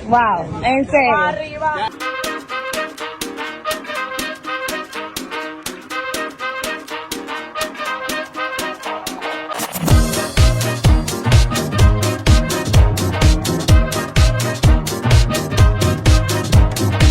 Wow, en serio. Arriba.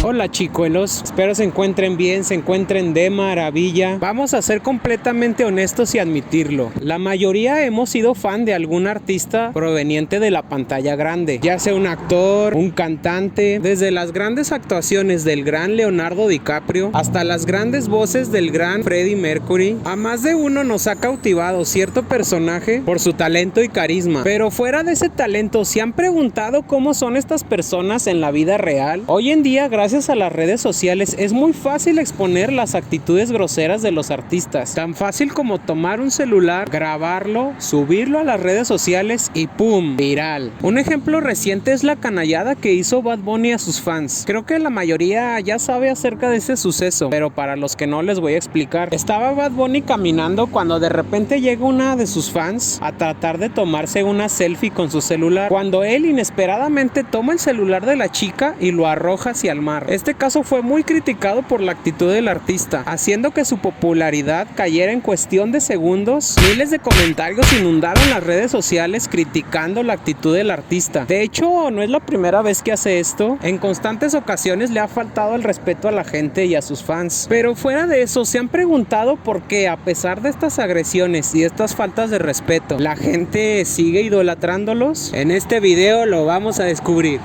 Hola chicuelos, espero se encuentren bien, se encuentren de maravilla. Vamos a ser completamente honestos y admitirlo. La mayoría hemos sido fan de algún artista proveniente de la pantalla grande, ya sea un actor, un cantante, desde las grandes actuaciones del gran Leonardo DiCaprio hasta las grandes voces del gran Freddie Mercury. A más de uno nos ha cautivado cierto personaje por su talento y carisma, pero fuera de ese talento, ¿se han preguntado cómo son estas personas en la vida real? Hoy en día, gracias a las redes sociales, es muy fácil exponer las actitudes groseras de los artistas. Tan fácil como tomar un celular, grabarlo, subirlo a las redes sociales y ¡pum! Viral. Un ejemplo reciente es la canallada que hizo Bad Bunny a sus fans. Creo que la mayoría ya sabe acerca de ese suceso, pero para los que no les voy a explicar. Estaba Bad Bunny caminando cuando de repente llega una de sus fans a tratar de tomarse una selfie con su celular, cuando él inesperadamente toma el celular de la chica y lo arroja hacia el mar. Este caso fue muy criticado por la actitud del artista, haciendo que su popularidad cayera en cuestión de segundos. Miles de comentarios inundaron las redes sociales criticando la actitud del artista. De hecho, no es la primera vez que hace esto. En constantes ocasiones le ha faltado el respeto a la gente y a sus fans. Pero fuera de eso, ¿se han preguntado por qué, a pesar de estas agresiones y estas faltas de respeto, la gente sigue idolatrándolos? En este video lo vamos a descubrir.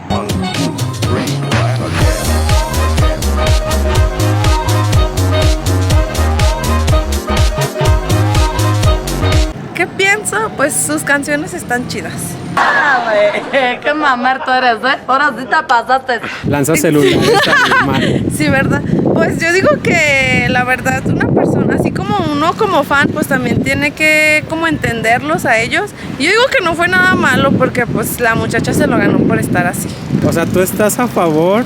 ¿Qué pienso? Pues sus canciones están chidas. Ah, güey, qué mamar tú eres, ¿eh? Ahora sí te pasaste. Lanza celulares a mi madre. Sí, ¿verdad? Pues yo digo que la verdad una persona, así como uno como fan, pues también tiene que como entenderlos a ellos. Y yo digo que no fue nada malo porque pues la muchacha se lo ganó por estar así. O sea, ¿tú estás a favor?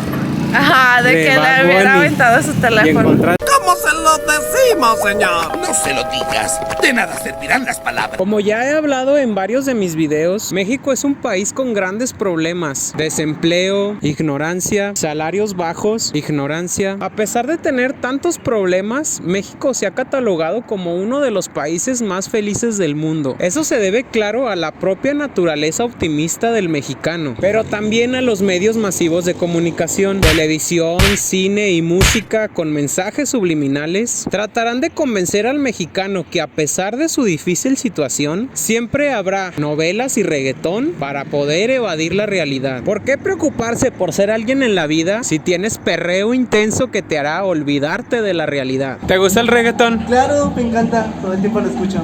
Ajá, de que Bad le hubiera Bunny aventado su y en teléfono. contra? ¿Cómo se lo decimos, señor? No se lo digas. De nada servirán las palabras. Como ya he hablado en varios de mis videos, México es un país con grandes problemas: desempleo, ignorancia, salarios bajos, ignorancia. A pesar de tener tantos problemas, México se ha catalogado como uno de los países más felices del mundo. Eso se debe, claro, a la propia naturaleza optimista del mexicano, pero también a los medios masivos de comunicación. Televisión, cine y música con mensajes subliminales tratarán de convencer al mexicano que, a pesar de su difícil situación, siempre habrá novelas y reggaetón para poder evadir la realidad. ¿Por qué preocuparse por ser alguien en la vida si tienes perreo intenso que te hará olvidarte de la realidad? ¿Te gusta el reggaetón? Claro, me encanta, todo el tiempo lo escucho.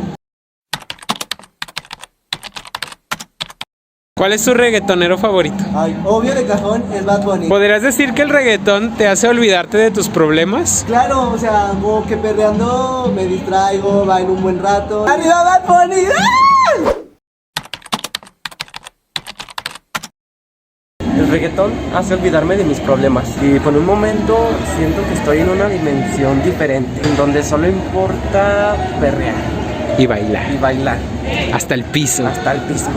¿Cuál es tu reggaetonero favorito? Ay, obvio de cajón es Bad Bunny. ¿Podrías decir que el reggaetón te hace olvidarte de tus problemas? Claro, o sea, como que perreando me distraigo, bailo un buen rato. ¡Arriba Bad Bunny! ¡Ah! El reggaetón hace olvidarme de mis problemas y por un momento siento que estoy en una dimensión diferente, en donde solo importa perrear Y bailar. y bailar Hasta el piso. hasta el piso.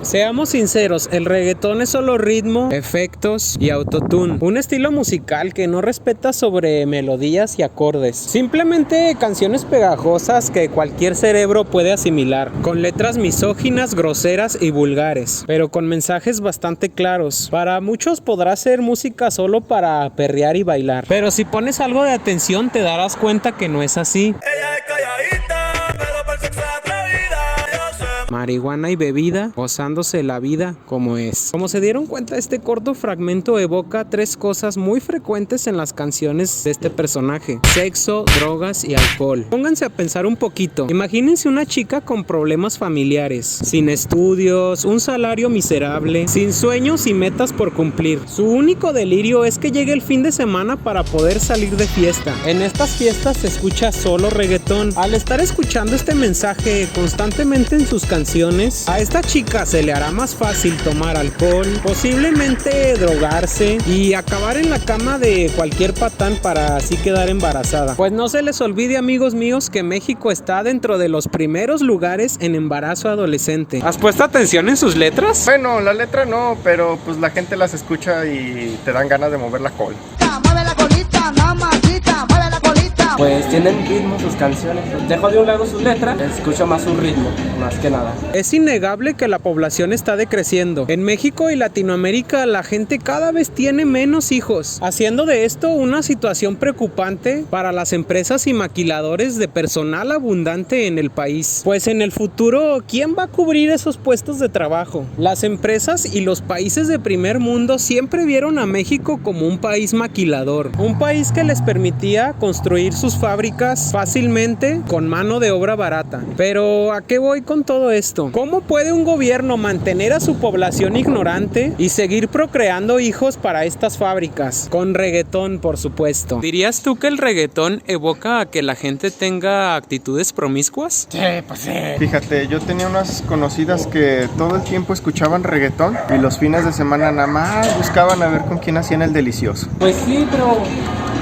Seamos sinceros, el reggaetón es solo ritmo, efectos y autotune. Un estilo musical que no respeta sobre melodías y acordes. Simplemente canciones pegajosas que cualquier cerebro puede asimilar, con letras misóginas, groseras y vulgares, pero con mensajes bastante claros. Para muchos podrá ser música solo para perrear y bailar, pero si pones algo de atención te darás cuenta que no es así. Ella es calladita, pero por sexo atrevida. Yo sé. Marihuana y bebida, gozándose la vida como es. Como se dieron cuenta, este corto fragmento evoca tres cosas muy frecuentes en las canciones de este personaje: sexo, drogas y alcohol. Pónganse a pensar un poquito. Imagínense una chica con problemas familiares, sin estudios, un salario miserable, sin sueños y metas por cumplir. Su único delirio es que llegue el fin de semana para poder salir de fiesta. En estas fiestas se escucha solo reggaetón. Al estar escuchando este mensaje constantemente en sus canciones, ocasiones, a esta chica se le hará más fácil tomar alcohol, posiblemente drogarse y acabar en la cama de cualquier patán para así quedar embarazada. Pues no se les olvide, amigos míos, que México está dentro de los primeros lugares en embarazo adolescente. ¿Has puesto atención en sus letras? Bueno, la letra no, pero pues la gente las escucha y te dan ganas de mover la cola. Mueve la colita, mamacita, mueve la colita. Pues tienen ritmo sus canciones. Dejo de un lado su letra, escucho más su ritmo, más que nada. Es innegable que la población está decreciendo. En México y Latinoamérica la gente cada vez tiene menos hijos, haciendo de esto una situación preocupante para las empresas y maquiladores de personal abundante en el país. Pues en el futuro, ¿quién va a cubrir esos puestos de trabajo? Las empresas y los países de primer mundo siempre vieron a México como un país maquilador, un país que les permitía construir sus fábricas fácilmente con mano de obra barata. Pero ¿a qué voy con todo esto? ¿Cómo puede un gobierno mantener a su población ignorante y seguir procreando hijos para estas fábricas? Con reggaetón, por supuesto. ¿Dirías tú que el reggaetón evoca a que la gente tenga actitudes promiscuas? Sí, pues sí. Fíjate, yo tenía unas conocidas que todo el tiempo escuchaban reggaetón y los fines de semana nada más buscaban a ver con quién hacían el delicioso. Pues sí, pero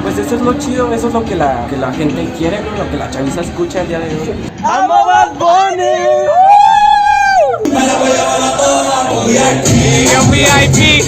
pues eso es lo chido, eso es lo que la gente quiere, ¿no? Lo que la chaviza escucha el día de hoy. ¡Amo Bad Bunny! VIP.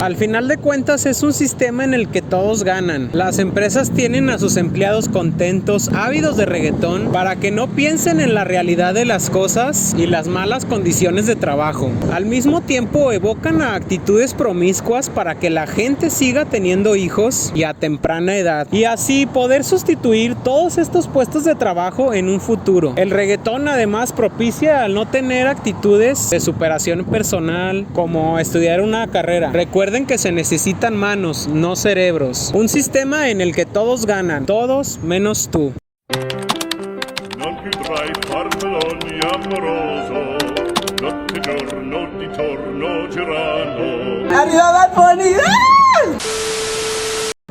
Al final de cuentas es un sistema en el que todos ganan. Las empresas tienen a sus empleados contentos, ávidos de reggaetón, para que no piensen en la realidad de las cosas y las malas condiciones de trabajo. Al mismo tiempo evocan a actitudes promiscuas para que la gente siga teniendo hijos y a temprana edad, y así poder sustituir todos estos puestos de trabajo en un futuro. El reggaetón además propicia al no tener actitudes de superación personal, como estudiar una carrera. Recuerden que se necesitan manos, no cerebros. Un sistema en el que todos ganan, todos menos tú. Non più tra i farfalloni amoroso, notte e giorno di torno girano. ¡Arriba Bad Bunny!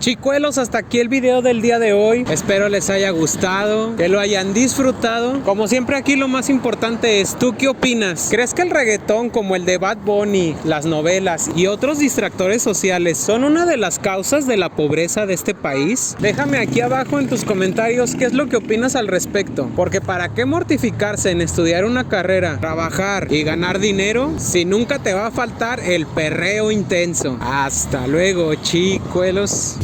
Chicuelos, hasta aquí el video del día de hoy. Espero les haya gustado, que lo hayan disfrutado. Como siempre aquí lo más importante es, ¿tú qué opinas? ¿Crees que el reggaetón como el de Bad Bunny, las novelas y otros distractores sociales son una de las causas de la pobreza de este país? Déjame aquí abajo en tus comentarios qué es lo que opinas al respecto. Porque ¿para qué mortificarse en estudiar una carrera, trabajar y ganar dinero si nunca te va a faltar el perreo intenso? Hasta luego, chicuelos.